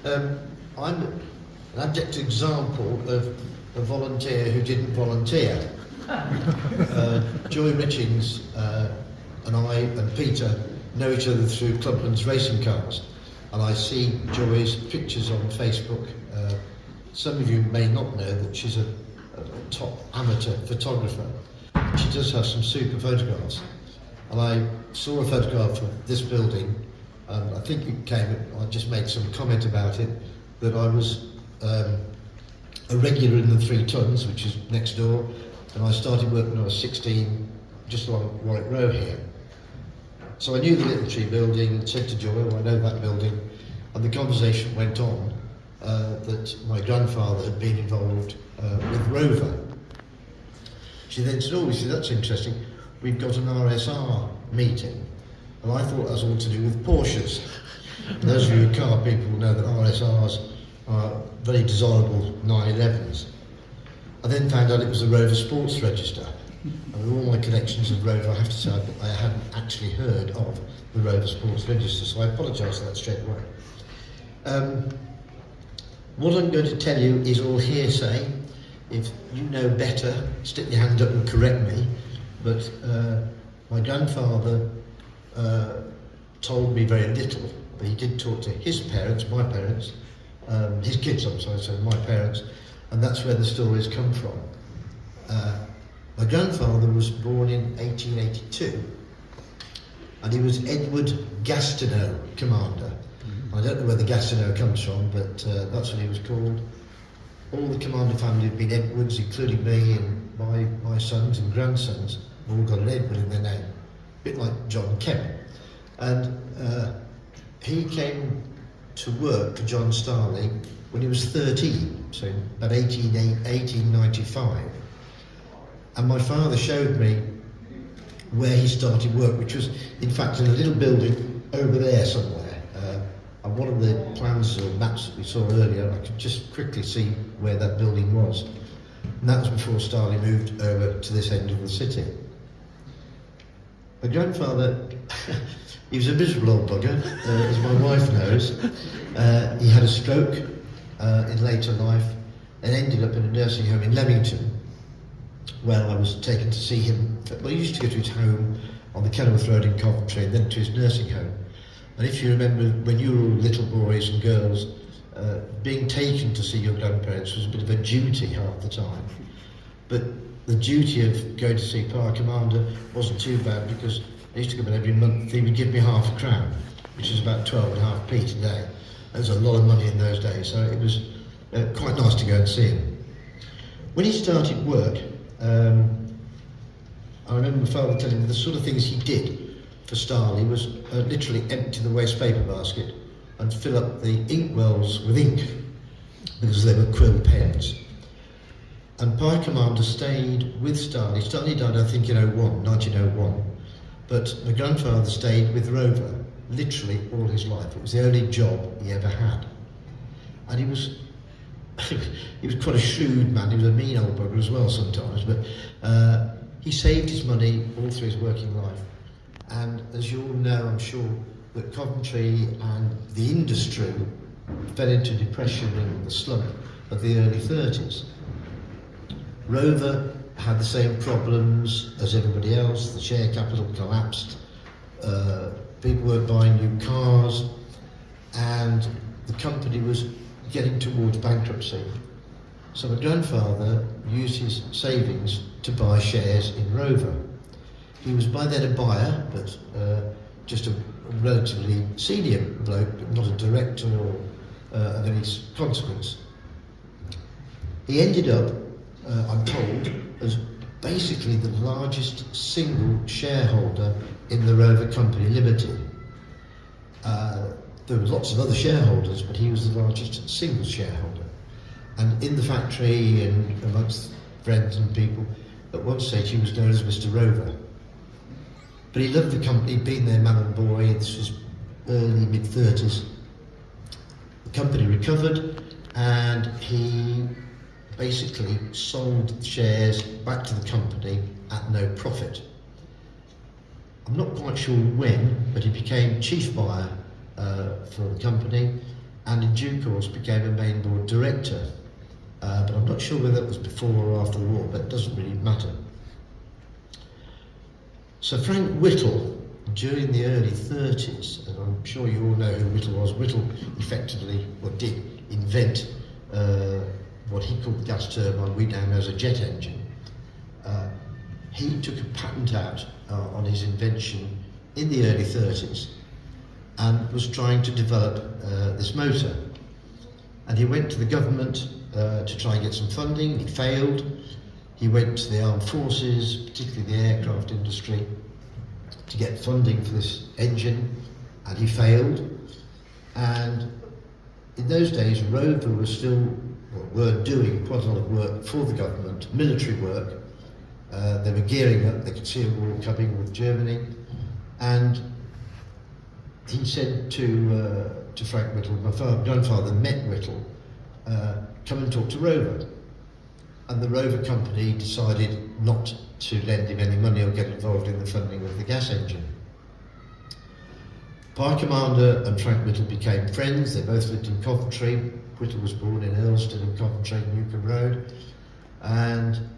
I'm an abject example of a volunteer who didn't volunteer. Joy Richings and I and Peter know each other through Clubman's racing cars, and I see Joy's pictures on Facebook. Some of you may not know that she's a top amateur photographer. She does have some super photographs, and I saw a photograph of this building, and I think I just made some comment about it, that I was a regular in the 3 Tons, which is next door, and I started work when I was 16, just along Warwick Row here. So I knew the Litten Tree Building and said to Joy, well, I know that building, and the conversation went on that my grandfather had been involved with Rover. She then said, oh, that's interesting, we've got an RSR meeting, and I thought that was all to do with Porsches. And those of you who are car people will know that RSRs are very desirable 911s. I then found out it was the Rover Sports Register. And with all my connections of Rover, I have to say I hadn't actually heard of the Rover Sports Register, so I apologise for that straight away. What I'm going to tell you is all hearsay. If you know better, stick your hand up and correct me. But my grandfather told me very little, but he did talk to his parents, my parents, his kids, I'm sorry, so my parents, and that's where the stories come from. My grandfather was born in 1882, and he was Edward Gastineau Commander. I don't know where the Gastineau comes from, but that's what he was called. All the Commander family had been Edwards, including me and my sons and grandsons, have all got an Edward in their name, a bit like John Kemp. And he came to work for John Starley when he was 13, so about 1895. And my father showed me where he started work, which was in fact in a little building over there somewhere. And one of the plans or maps that we saw earlier, I could just quickly see where that building was. And that was before Starley moved over to this end of the city. My grandfather, he was a miserable old bugger, as my wife knows. He had a stroke in later life and ended up in a nursing home in Leamington. Well, I was taken to see him. Well, he used to go to his home on the Kenilworth Road in Coventry and then to his nursing home. And if you remember, when you were all little boys and girls, being taken to see your grandparents was a bit of a duty half the time. But the duty of going to see Pa Commander wasn't too bad, because I used to go about every month. He would give me £0.50 a crown, which is about 12.5p today. That was a lot of money in those days, so it was quite nice to go and see him. When he started work, I remember my father telling me the sort of things he did for Starley was literally empty the waste paper basket and fill up the ink wells with ink, because they were quill pens. And Pa Commander stayed with Starley. Starley died, I think, in 1901. But my grandfather stayed with Rover literally all his life. It was the only job he ever had. And he was quite a shrewd man. He was a mean old bugger as well sometimes, but he saved his money all through his working life. And as you all know, I'm sure, that Coventry and the industry fell into depression and the slump of the early 30s. Rover had the same problems as everybody else. The share capital collapsed, people weren't buying new cars, and the company was getting towards bankruptcy. So my grandfather used his savings to buy shares in Rover. He was by then a buyer, but just a relatively senior bloke, but not a director or of any consequence. He ended up, I'm told, as basically the largest single shareholder in the Rover Company Limited. There were lots of other shareholders, but he was the largest single shareholder. And in the factory and amongst friends and people, at one stage he was known as Mr. Rover. But he loved the company, he'd been there man and boy. This was early mid-30s. The company recovered, and he basically sold shares back to the company at no profit. I'm not quite sure when, but he became chief buyer for the company, and in due course became a main board director. But I'm not sure whether that was before or after the war, but it doesn't really matter. So Frank Whittle, during the early 30s, and I'm sure you all know who Whittle was. Whittle effectively, or did, invent what he called the gas turbine, we now know as a jet engine. He took a patent out on his invention in the early 30s and was trying to develop this motor. And he went to the government to try and get some funding. He failed. He went to the armed forces, particularly the aircraft industry, to get funding for this engine, and he failed. And in those days, Rover was still, were doing quite a lot of work for the government, military work. They were gearing up, they could see a war coming with Germany, and he said to Frank Whittle, my grandfather met Whittle, come and talk to Rover. And the Rover Company decided not to lend him any money or get involved in the funding of the gas engine. Pie Commander and Frank Whittle became friends. They both lived in Coventry. Whittle was born in Earlston in Coventry, Newcombe Road. And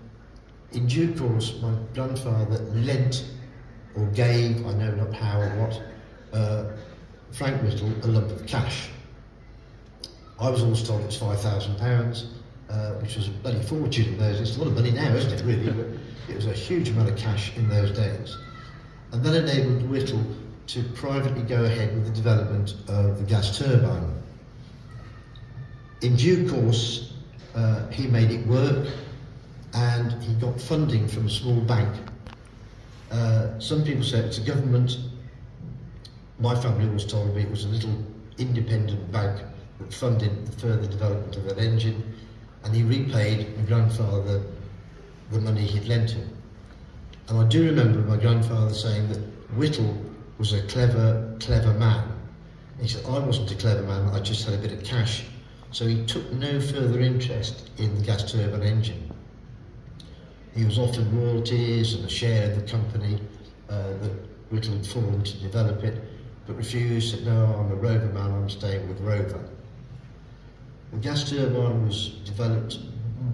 in due course, my grandfather lent or gave, I know not how or what, Frank Whittle a lump of cash. I was always told it's £5,000, which was a bloody fortune in those days. It's a lot of money now, isn't it, really? But it was a huge amount of cash in those days. And that enabled Whittle to privately go ahead with the development of the gas turbine. In due course, he made it work, and he got funding from a small bank. Some people say it's a government. My family always told me it was a little independent bank that funded the further development of that engine, and he repaid my grandfather the money he'd lent him. And I do remember my grandfather saying that Whittle was a clever man. He said, I wasn't a clever man, I just had a bit of cash. So he took no further interest in the gas turbine engine. He was offered royalties and a share in the company that Whittle had formed to develop it, but refused, said, no, I'm a Rover man, I'm staying with Rover. The gas turbine was developed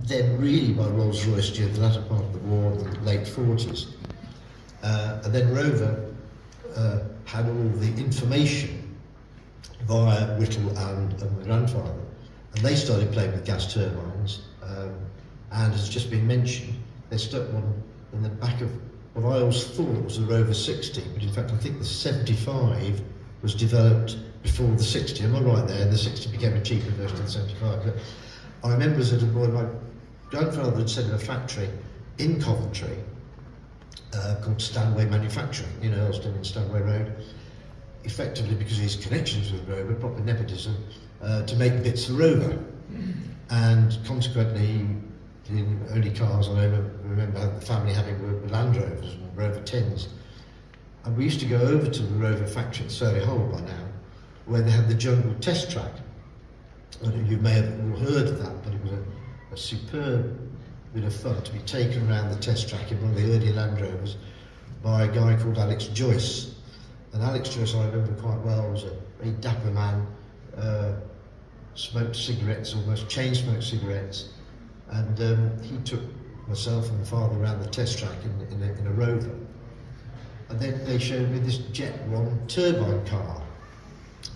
then really by Rolls-Royce during the latter part of the war in the late 40s. And then Rover had all the information via Whittle and my grandfather. And they started playing with gas turbines, and as just been mentioned, they stuck one in the back of what I always thought was the Rover 60, but in fact I think the 75 was developed before the 60. Am I right there? And the 60 became a cheaper version of the 75. But I remember as a little boy, my grandfather had set up a factory in Coventry called Stanway Manufacturing, in Earlston and Stanway Road, effectively because of his connections with Rover, proper nepotism, to make bits for Rover. And consequently, the only cars I remember the family having were Land Rovers and Rover 10s. And we used to go over to the Rover factory at Surrey Hole by now, where they had the jungle test track. And you may have all heard of that, but it was a superb bit of fun to be taken around the test track in one of the early Land Rovers by a guy called Alex Joyce. And Alex Joyce, I remember quite well, was a very dapper man, smoked cigarettes, almost chain-smoked cigarettes, and he took myself and my father around the test track in a Rover. And then they showed me this Jet 1 turbine car.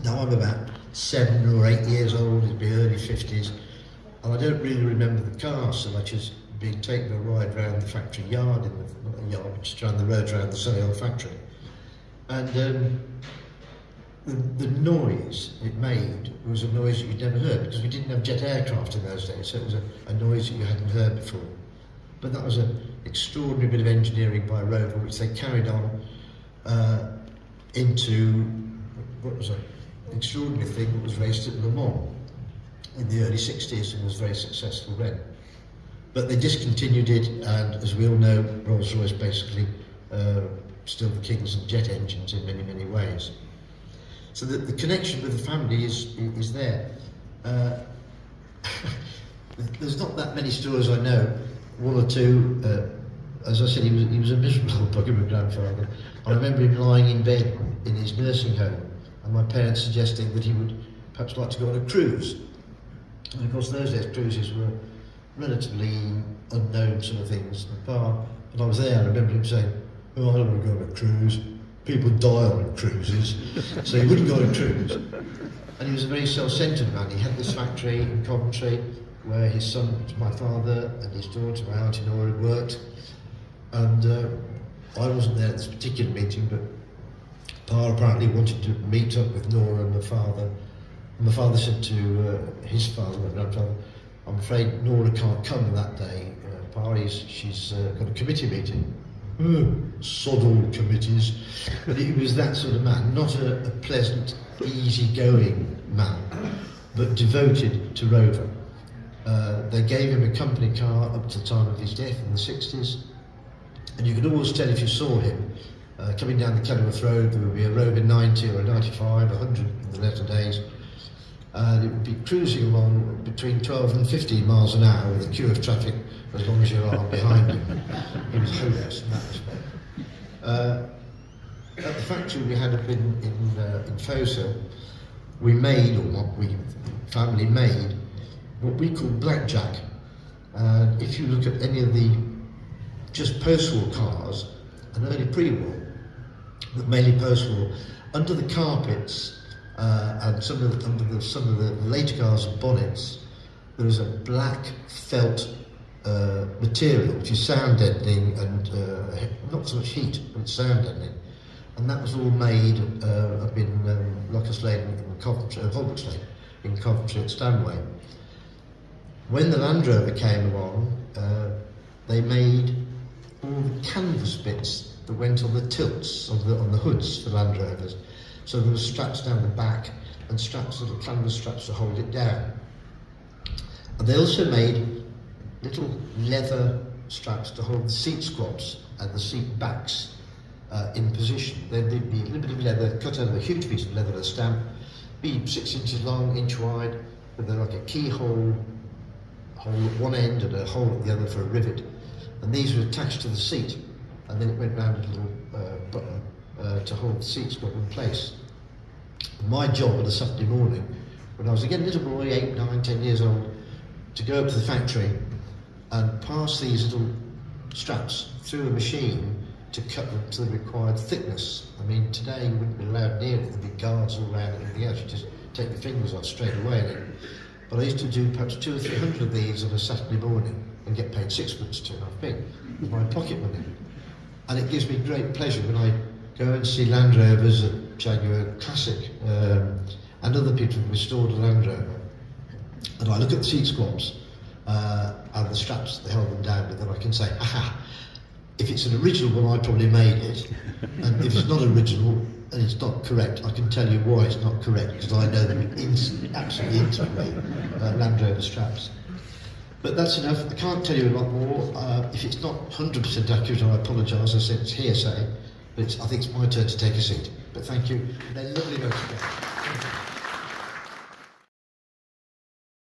Now I'm about 7 or 8 years old, it'd be early 50s, and I don't really remember the car so much as being taken a ride around the factory yard, not a yard, just around the road around the Surrey Hole factory. And the noise it made was a noise that you'd never heard, because we didn't have jet aircraft in those days, so it was a noise that you hadn't heard before. But that was an extraordinary bit of engineering by Rover, which they carried on into what was an extraordinary thing that was raced at Le Mans in the early 60s and was very successful then. But they discontinued it, and as we all know, Rolls-Royce basically still the kings of jet engines in many, many ways. So the connection with the family is there. There's not that many stories I know. One or two, as I said, he was a miserable bugger, my grandfather. I remember him lying in bed in his nursing home, and my parents suggesting that he would perhaps like to go on a cruise. And of course those days cruises were relatively unknown sort of things. And when I was there, I remember him saying, "Oh, I don't want to go on a cruise. People die on cruises." So he wouldn't go on a cruise. And he was a very self-centred man. He had this factory in Coventry where his son, my father, and his daughter, my auntie Nora, had worked. And I wasn't there at this particular meeting, but Pa apparently wanted to meet up with Nora and my father. And my father said to his father, my grandfather, "I'm afraid Nora can't come that day. Pa, she's got a committee meeting." Sod all committees. But he was that sort of man, not a pleasant, easy-going man, but devoted to Rover. They gave him a company car up to the time of his death in the 60s, and you could always tell if you saw him coming down the Kenilworth Road. There would be a Rover 90 or a 95, 100 in the latter days, and it would be cruising along between 12 and 15 miles an hour with a queue of traffic as long as your arm behind him. He was hopeless in that respect. At the factory we had up in Fosa, we made, or what we family made, what we call blackjack. And if you look at any of the just post-war cars, and early pre-war, but mainly post-war, under the carpets and some of the later cars and bonnets, there is a black felt material which is sound deadening and not so much heat, but it's sound deadening. And that was all made up in Locust Lane in Coventry, Holbrook Lane in Coventry at Stanway. When the Land Rover came along, they made all the canvas bits that went on the tilts, on the hoods for Land Rovers. So there were straps down the back and straps, little canvas straps to hold it down. And they also made little leather straps to hold the seat squabs and the seat backs in position. There'd be a little bit of leather cut out of a huge piece of leather with a stamp, be 6 inches long, inch wide, with like a keyhole hole at one end and a hole at the other for a rivet. And these were attached to the seat, and then it went round a little button to hold the seat squab in place. My job on a Saturday morning, when I was again a little boy, 8, 9, 10 years old, to go up to the factory and pass these little straps through a machine to cut them to the required thickness. I mean, today you wouldn't be allowed near it, there'd be guards all around and everything else, you just take your fingers off straight away. But I used to do perhaps 200 or 300 of these on a Saturday morning and get paid 6pence, 2.5p with my pocket money. And it gives me great pleasure when I go and see Land Rovers at Jaguar Classic and other people who've restored a Land Rover. And I look at the seat squabs and the straps that held them down with, and I can say, aha, if it's an original one, I probably made it. And if it's not original and it's not correct, I can tell you why it's not correct, because I know them absolutely intimately, Land Rover straps. But that's enough. I can't tell you a lot more. If it's not 100% accurate, I apologise. I said it's hearsay, but I think it's my turn to take a seat. But thank you. They're lovely notes again.